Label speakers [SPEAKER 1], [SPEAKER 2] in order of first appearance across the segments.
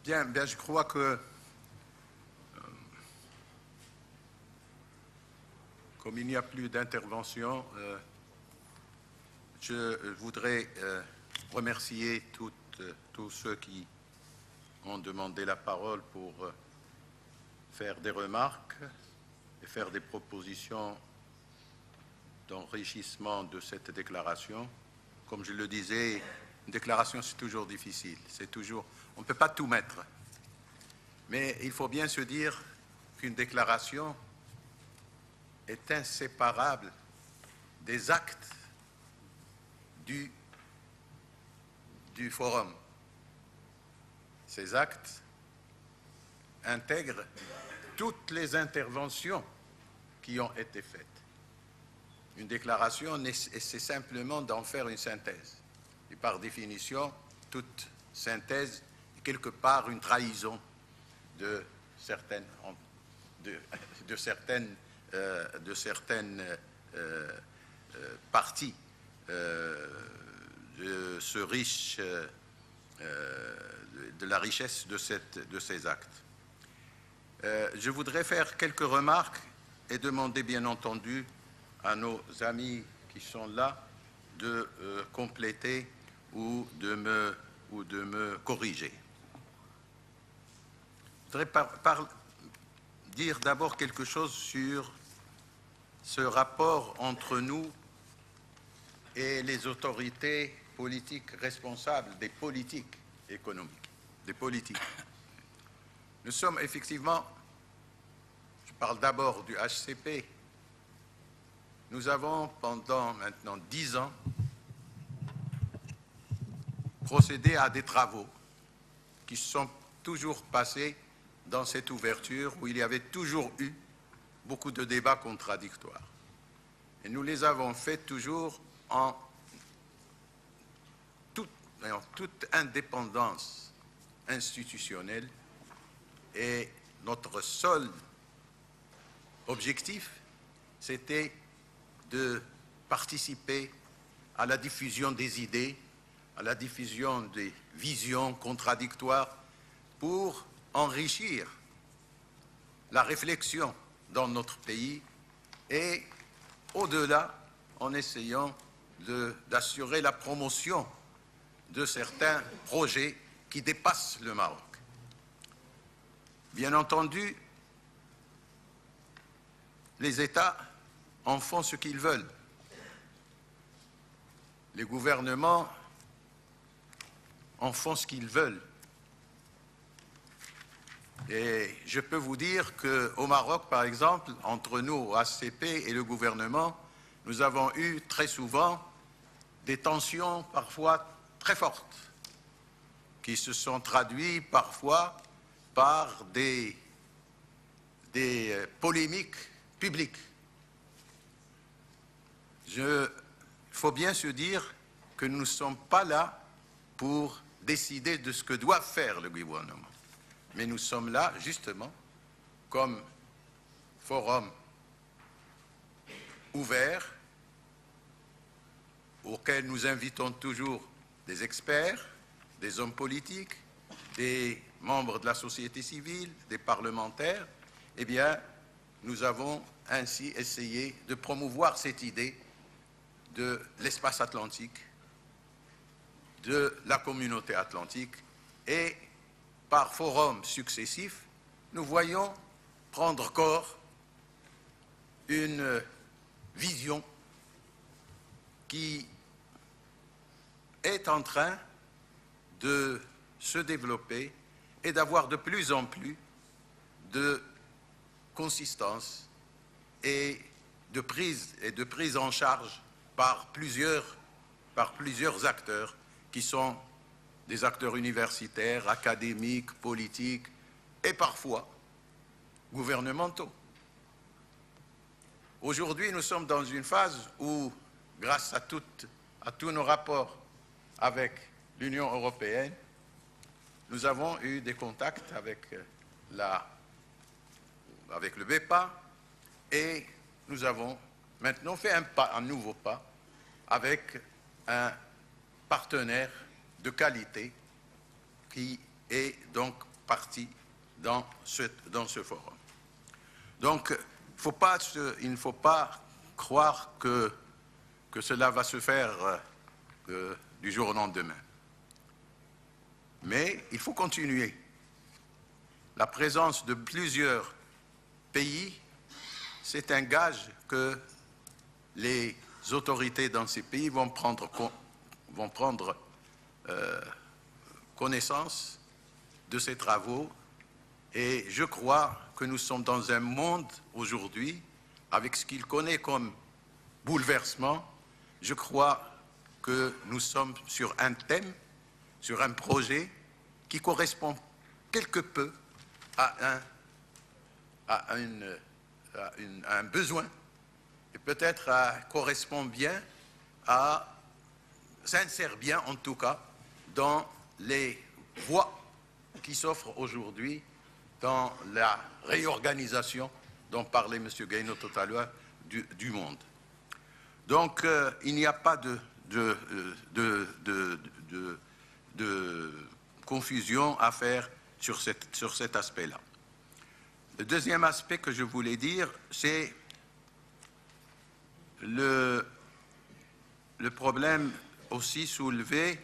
[SPEAKER 1] Bien, je crois que, comme il n'y a plus d'intervention, je voudrais remercier tous ceux qui ont demandé la parole pour faire des remarques et faire des propositions d'enrichissement de cette déclaration. Comme je le disais, une déclaration, c'est toujours difficile. On ne peut pas tout mettre. Mais il faut bien se dire qu'une déclaration est inséparable des actes du forum. Ces actes intègrent toutes les interventions qui ont été faites. Une déclaration, c'est simplement d'en faire une synthèse. Et par définition, toute synthèse est quelque part une trahison de certaines parties de ce riche, de la richesse de ces actes. Je voudrais faire quelques remarques et demander bien entendu à nos amis qui sont là de compléter ou de me corriger. Je voudrais dire d'abord quelque chose sur ce rapport entre nous et les autorités politiques responsables des politiques économiques, des politiques. Nous sommes effectivement, je parle d'abord du HCP, nous avons pendant maintenant 10 ans procédé à des travaux qui sont toujours passés dans cette ouverture où il y avait toujours eu beaucoup de débats contradictoires. Et nous les avons faits toujours en toute indépendance institutionnelle, et notre seul objectif, c'était de participer à la diffusion des idées, à la diffusion des visions contradictoires pour enrichir la réflexion dans notre pays et, au-delà, en essayant d'assurer la promotion de certains projets qui dépassent le Maroc. Bien entendu, les États en font ce qu'ils veulent. Les gouvernements en font ce qu'ils veulent. Et je peux vous dire qu'au Maroc, par exemple, entre nous, HCP et le gouvernement, nous avons eu très souvent des tensions parfois très fortes, qui se sont traduites parfois par des polémiques publiques. Il faut bien se dire que nous ne sommes pas là pour décider de ce que doit faire le gouvernement. Mais nous sommes là, justement, comme forum ouvert, auquel nous invitons toujours des experts, des hommes politiques, des membres de la société civile, des parlementaires. Eh bien, nous avons ainsi essayé de promouvoir cette idée de l'espace atlantique, de la communauté atlantique, et par forums successifs, nous voyons prendre corps une vision qui est en train de se développer et d'avoir de plus en plus de consistance et de prise en charge par plusieurs acteurs qui sont des acteurs universitaires, académiques, politiques et parfois gouvernementaux. Aujourd'hui, nous sommes dans une phase où, grâce à tous nos rapports avec l'Union européenne, nous avons eu des contacts avec le BEPA et nous avons maintenant fait un nouveau pas avec un partenaire de qualité qui est donc partie dans ce forum. Donc, il ne faut pas croire que cela va se faire du jour au lendemain. Mais il faut continuer. La présence de plusieurs pays, c'est un gage que les autorités dans ces pays vont prendre connaissance de ces travaux. Et je crois que nous sommes dans un monde aujourd'hui, avec ce qu'il connaît comme bouleversement, je crois que nous sommes sur un thème, sur un projet qui correspond quelque peu à un besoin, et peut-être correspond bien s'insère bien en tout cas dans les voies qui s'offrent aujourd'hui dans la réorganisation dont parlait M. Guéhenno tout à l'heure du monde. Donc il n'y a pas de confusion à faire sur cet aspect-là. Le deuxième aspect que je voulais dire, c'est le problème aussi soulevé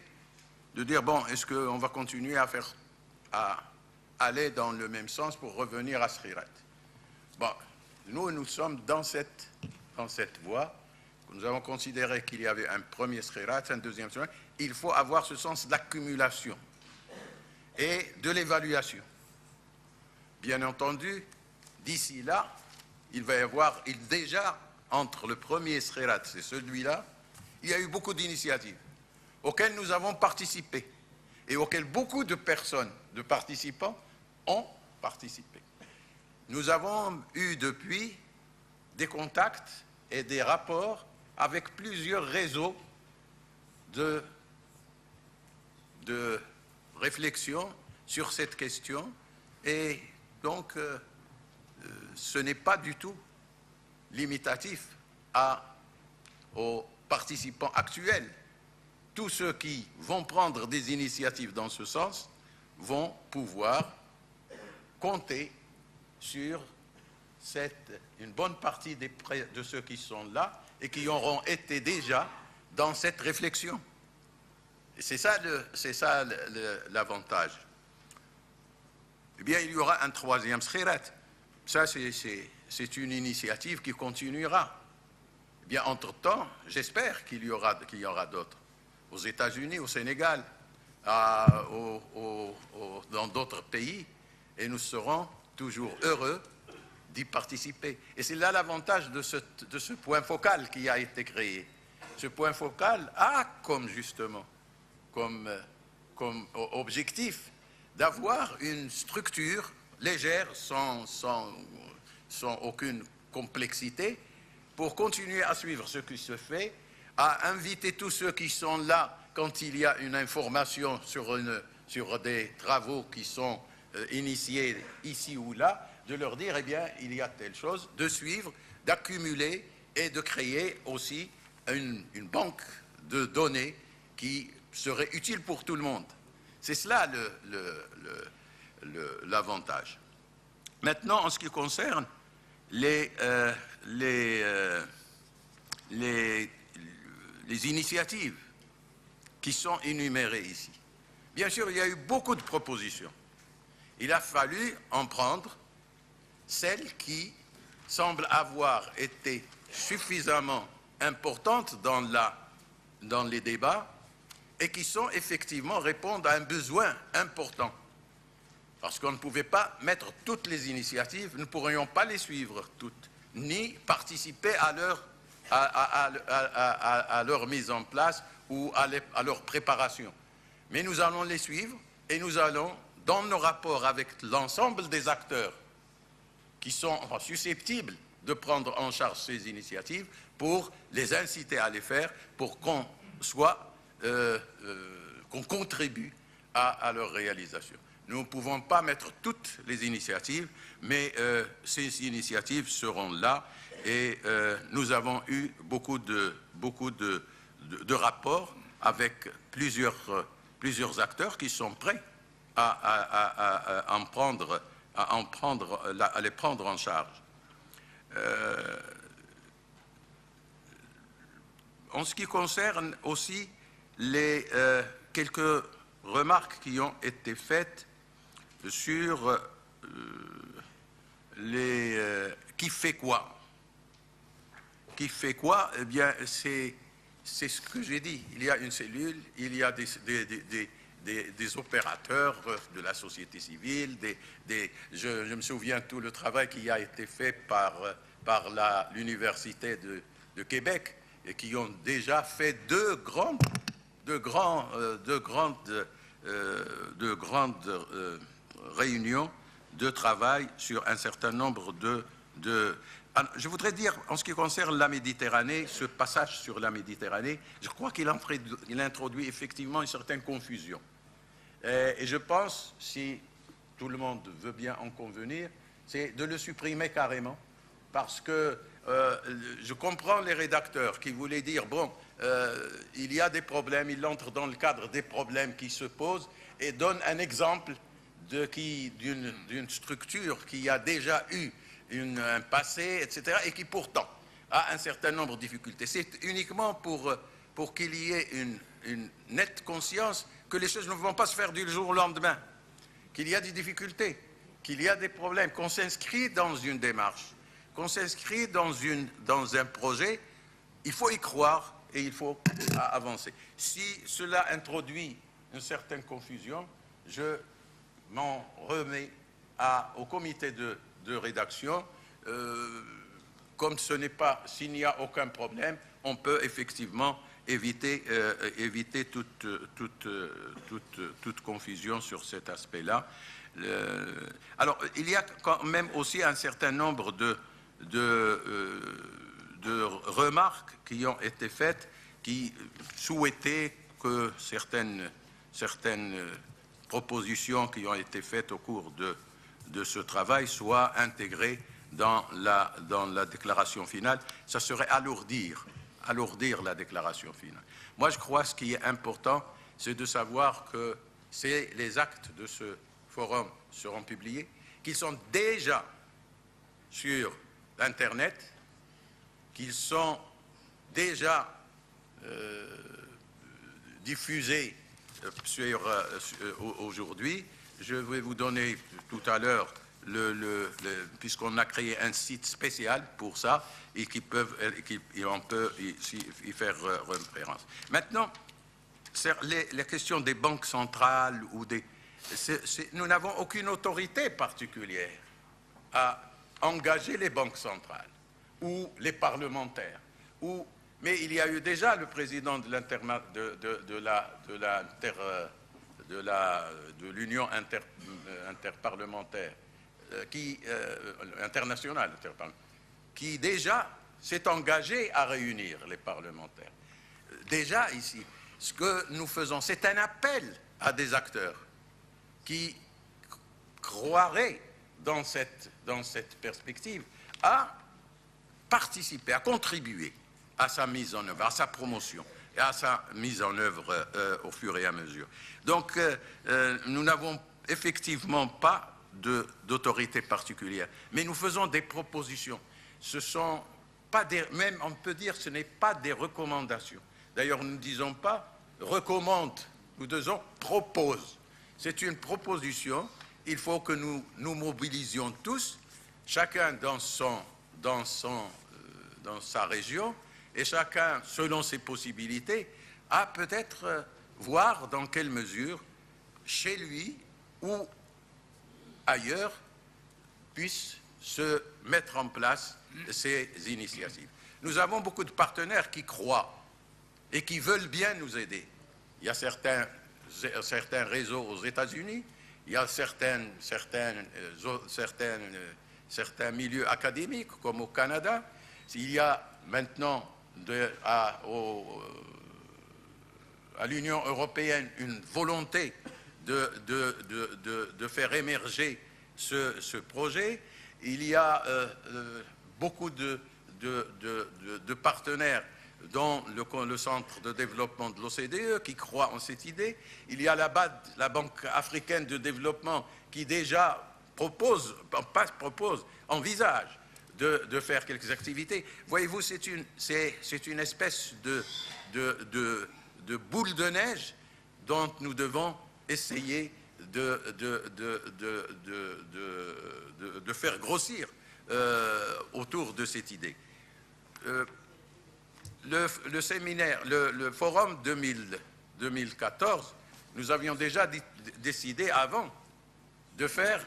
[SPEAKER 1] de dire, bon, est-ce qu'on va continuer à aller dans le même sens pour revenir à Srirat? Bon, nous sommes dans cette voie. Nous avons considéré qu'il y avait un premier Srirat, un deuxième Srirat. Il faut avoir ce sens d'accumulation et de l'évaluation. Bien entendu, d'ici là, il va y avoir, déjà, entre le premier Srirat et celui-là, il y a eu beaucoup d'initiatives auxquelles nous avons participé et auxquelles beaucoup de personnes, de participants, ont participé. Nous avons eu depuis des contacts et des rapports avec plusieurs réseaux de réflexion sur cette question et donc ce n'est pas du tout limitatif aux participants actuels. Tous ceux qui vont prendre des initiatives dans ce sens vont pouvoir compter sur une bonne partie de ceux qui sont là et qui auront été déjà dans cette réflexion. Et c'est ça l'avantage. Eh bien, il y aura un troisième Srirat. Ça, c'est une initiative qui continuera. Eh bien, entre-temps, j'espère qu'il y aura d'autres. Aux États-Unis, au Sénégal, dans d'autres pays, et nous serons toujours heureux d'y participer. Et c'est là l'avantage de ce point focal qui a été créé. Ce point focal a comme objectif d'avoir une structure légère, sans aucune complexité, pour continuer à suivre ce qui se fait, à inviter tous ceux qui sont là quand il y a une information sur des travaux qui sont initiés ici ou là, de leur dire, eh bien, il y a telle chose, de suivre, d'accumuler et de créer aussi une banque de données qui serait utile pour tout le monde. C'est cela l'avantage. Maintenant, en ce qui concerne les initiatives qui sont énumérées ici. Bien sûr, il y a eu beaucoup de propositions. Il a fallu en prendre celles qui semblent avoir été suffisamment importantes dans les débats et qui sont effectivement répondre à un besoin important. Parce qu'on ne pouvait pas mettre toutes les initiatives, nous ne pourrions pas les suivre toutes, ni participer à leur mise en place ou à leur préparation. Mais nous allons les suivre et nous allons, dans nos rapports avec l'ensemble des acteurs qui sont susceptibles de prendre en charge ces initiatives, pour les inciter à les faire, pour qu'on contribue à leur réalisation. Nous ne pouvons pas mettre toutes les initiatives, mais ces initiatives seront là et nous avons eu beaucoup de rapports avec plusieurs acteurs qui sont prêts à les prendre en charge. En ce qui concerne aussi les quelques remarques qui ont été faites sur qui fait quoi. Qui fait quoi? Eh bien, c'est ce que j'ai dit. Il y a une cellule, il y a des opérateurs de la société civile, je me souviens tout le travail qui a été fait par l'Université de Québec et qui ont déjà fait deux grandes réunions de travail sur un certain nombre je voudrais dire, en ce qui concerne la Méditerranée, ce passage sur la Méditerranée, je crois qu'il introduit effectivement une certaine confusion. Et je pense, si tout le monde veut bien en convenir, c'est de le supprimer carrément, parce que je comprends les rédacteurs qui voulaient dire, bon, il y a des problèmes, il entre dans le cadre des problèmes qui se posent et donne un exemple d'une structure qui a déjà eu un passé, etc., et qui pourtant a un certain nombre de difficultés. C'est uniquement pour qu'il y ait une nette conscience que les choses ne vont pas se faire du jour au lendemain, qu'il y a des difficultés, qu'il y a des problèmes, qu'on s'inscrit dans une démarche, qu'on s'inscrit dans un projet. Il faut y croire et il faut avancer. Si cela introduit une certaine confusion, je m'en remets au comité de rédaction. Comme ce n'est pas, s'il n'y a aucun problème, on peut effectivement éviter toute confusion sur cet aspect-là. Alors, il y a quand même aussi un certain nombre de remarques qui ont été faites, qui souhaitaient que certaines propositions qui ont été faites au cours de ce travail soit intégré dans la déclaration finale. Ça serait alourdir la déclaration finale. Moi, je crois que ce qui est important, c'est de savoir que les actes de ce forum seront publiés, qu'ils sont déjà sur Internet, qu'ils sont déjà diffusés aujourd'hui. Je vais vous donner tout à l'heure, puisqu'on a créé un site spécial pour ça, et on peut y faire référence. Maintenant, les questions des banques centrales, nous n'avons aucune autorité particulière à engager les banques centrales ou les parlementaires. Mais il y a eu déjà le président de l'Union interparlementaire, internationale, qui déjà s'est engagé à réunir les parlementaires. Déjà ici, ce que nous faisons, c'est un appel à des acteurs qui croiraient dans cette perspective à participer, à contribuer à sa mise en œuvre, à sa promotion et à sa mise en œuvre au fur et à mesure. Donc, nous n'avons effectivement pas d'autorité particulière, mais nous faisons des propositions. Ce sont pas même on peut dire ce n'est pas des recommandations. D'ailleurs, nous ne disons pas recommande, nous disons propose. C'est une proposition. Il faut que nous nous mobilisions tous, chacun dans sa région, et chacun, selon ses possibilités, à peut-être voir dans quelle mesure, chez lui ou ailleurs, puisse se mettre en place ces initiatives. Nous avons beaucoup de partenaires qui croient et qui veulent bien nous aider. Il y a certains réseaux aux États-Unis, il y a certains milieux académiques, comme au Canada. Il y a maintenant à l'Union européenne une volonté de faire émerger ce projet. Il y a beaucoup de partenaires dont le centre de développement de l'OCDE qui croit en cette idée. Il y a la BAD, la Banque africaine de développement, qui déjà envisage de faire quelques activités. Voyez-vous, c'est une espèce de boule de neige dont nous devons essayer de faire grossir autour de cette idée. Le séminaire, le forum 2014, nous avions déjà décidé avant de faire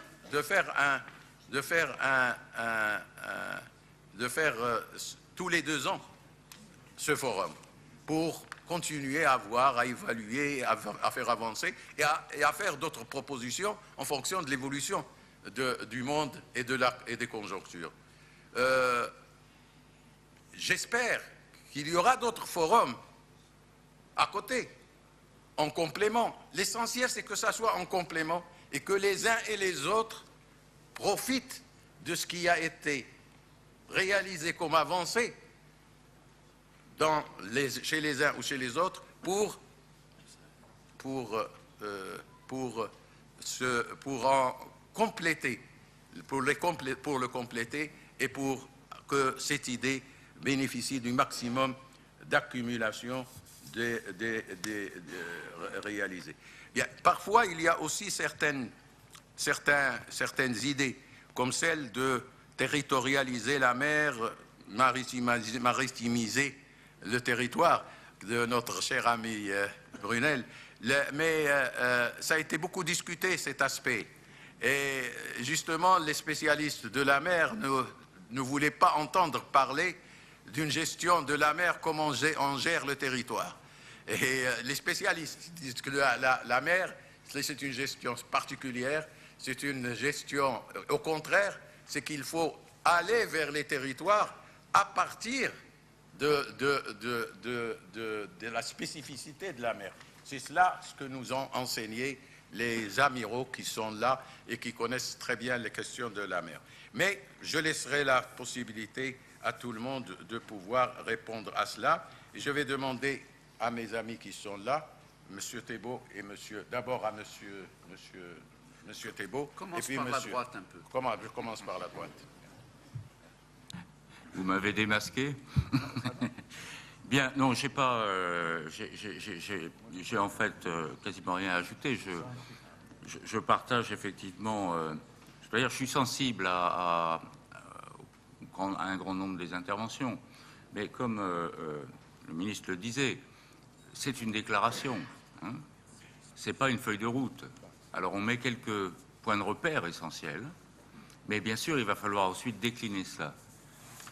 [SPEAKER 1] tous les 2 ans ce forum pour continuer à voir, à évaluer, à faire avancer et à faire d'autres propositions en fonction de l'évolution du monde et des conjonctures. J'espère qu'il y aura d'autres forums à côté, en complément. L'essentiel, c'est que ça soit en complément et que les uns et les autres profitent de ce qui a été réalisé comme avancée chez les uns ou chez les autres pour le compléter et pour que cette idée bénéficie du maximum d'accumulation réalisées. Parfois, il y a aussi certaines idées, comme celle de territorialiser la mer, maritimiser le territoire de notre cher ami Brunel. Mais ça a été beaucoup discuté, cet aspect. Et justement, les spécialistes de la mer ne voulaient pas entendre parler d'une gestion de la mer comme on gère le territoire. Et les spécialistes disent que la mer, c'est une gestion particulière, c'est une gestion, au contraire, c'est qu'il faut aller vers les territoires à partir de la spécificité de la mer. C'est cela ce que nous ont enseigné les amiraux qui sont là et qui connaissent très bien les questions de la mer. Mais je laisserai la possibilité à tout le monde de pouvoir répondre à cela. Et je vais demander à mes amis qui sont là, M. Thébault et d'abord à M. Thébault.
[SPEAKER 2] Commence par la droite un peu.
[SPEAKER 1] Je commence par la droite.
[SPEAKER 3] Vous m'avez démasqué. Bien, non, j'ai en fait quasiment rien à ajouter. Je partage effectivement. Je suis sensible à un grand nombre des interventions, mais comme le ministre le disait, c'est une déclaration. Hein, c'est pas une feuille de route. Alors on met quelques points de repère essentiels, mais bien sûr il va falloir ensuite décliner cela.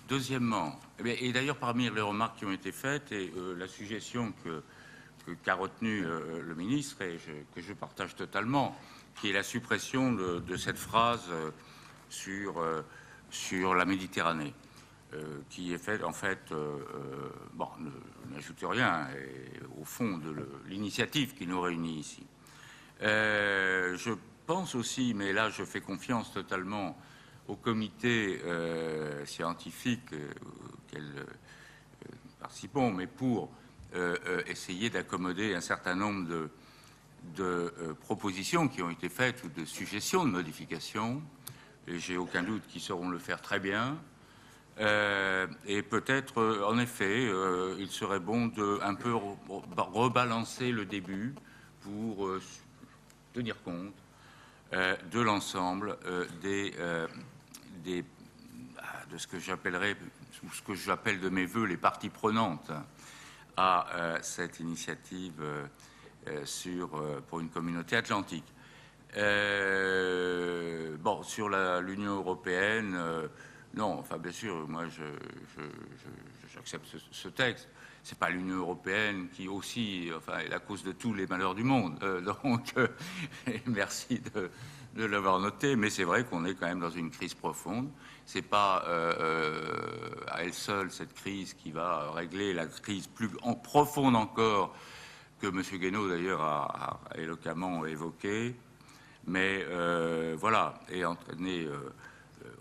[SPEAKER 3] Deuxièmement, et d'ailleurs parmi les remarques qui ont été faites et la suggestion qu'a retenue le ministre et que je partage totalement, qui est la suppression de cette phrase sur la Méditerranée, qui est faite en fait, n'ajoute rien au fond de l'initiative qui nous réunit ici. Je pense aussi, mais là je fais confiance totalement au comité scientifique auquel participons, mais pour essayer d'accommoder un certain nombre de propositions qui ont été faites ou de suggestions de modifications, et j'ai aucun doute qu'ils sauront le faire très bien. Et peut-être, en effet, il serait bon de un peu rebalancer le début pour tenir compte de l'ensemble de ce que j'appellerais, ou ce que j'appelle de mes voeux, les parties prenantes à cette initiative pour une communauté atlantique. Sur l'Union européenne, non, enfin bien sûr, moi j'accepte ce texte. C'est pas l'Union européenne qui aussi, est la cause de tous les malheurs du monde. Donc, merci de l'avoir noté, mais c'est vrai qu'on est quand même dans une crise profonde. C'est pas à elle seule cette crise qui va régler la crise plus profonde encore que M. Guénaud d'ailleurs a éloquemment évoqué. Mais voilà, et on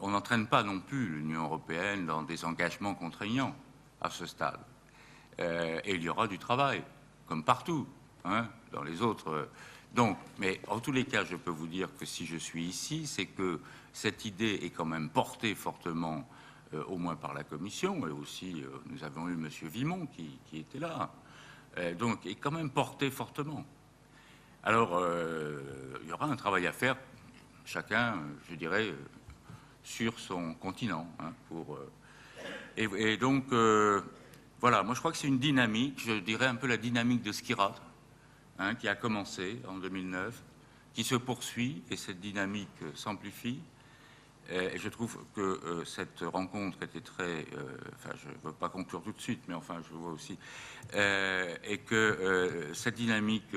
[SPEAKER 3] n'entraîne pas non plus l'Union européenne dans des engagements contraignants à ce stade. Et il y aura du travail, comme partout, hein, dans les autres. Donc, mais en tous les cas, je peux vous dire que si je suis ici, c'est que cette idée est quand même portée fortement, au moins par la Commission, et aussi nous avons eu M. Vimont qui était là, donc est quand même portée fortement. Alors, il y aura un travail à faire, chacun, je dirais, sur son continent, hein, et donc, voilà, moi je crois que c'est une dynamique, je dirais un peu la dynamique de Skhirat, hein, qui a commencé en 2009, qui se poursuit, et cette dynamique s'amplifie. Et je trouve que cette rencontre était très... enfin, je ne veux pas conclure tout de suite, mais enfin, je vois aussi... et que cette dynamique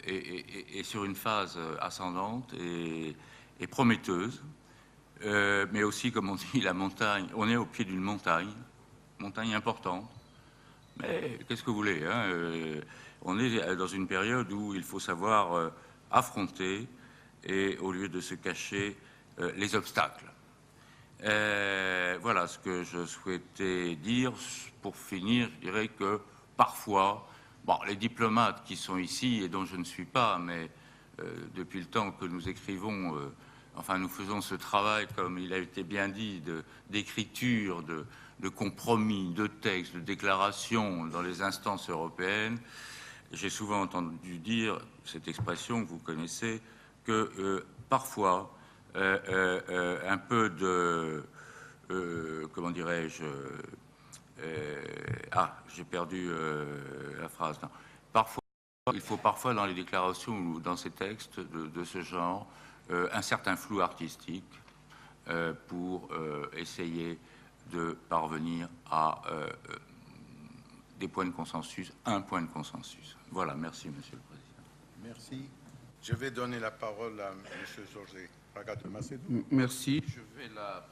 [SPEAKER 3] est sur une phase ascendante et prometteuse. Mais aussi, comme on dit, la montagne... On est au pied d'une montagne importante. Mais qu'est-ce que vous voulez, hein, on est dans une période où il faut savoir affronter et au lieu de se cacher les obstacles. Voilà ce que je souhaitais dire. Pour finir, je dirais que parfois, bon, les diplomates qui sont ici et dont je ne suis pas, mais depuis le temps que nous écrivons, enfin nous faisons ce travail, comme il a été bien dit, d'écriture, de compromis, de textes, de déclarations dans les instances européennes. J'ai souvent entendu dire cette expression que vous connaissez, que parfois un peu de comment dirais-je j'ai perdu la phrase. Non. Parfois, il faut parfois dans les déclarations ou dans ces textes de ce genre un certain flou artistique pour essayer de parvenir à des points de consensus, un point de consensus. Voilà, merci Monsieur le Président.
[SPEAKER 1] Merci. Je vais donner la parole à M. Jorge Fraga de Macédoine.
[SPEAKER 2] Merci. Je vais la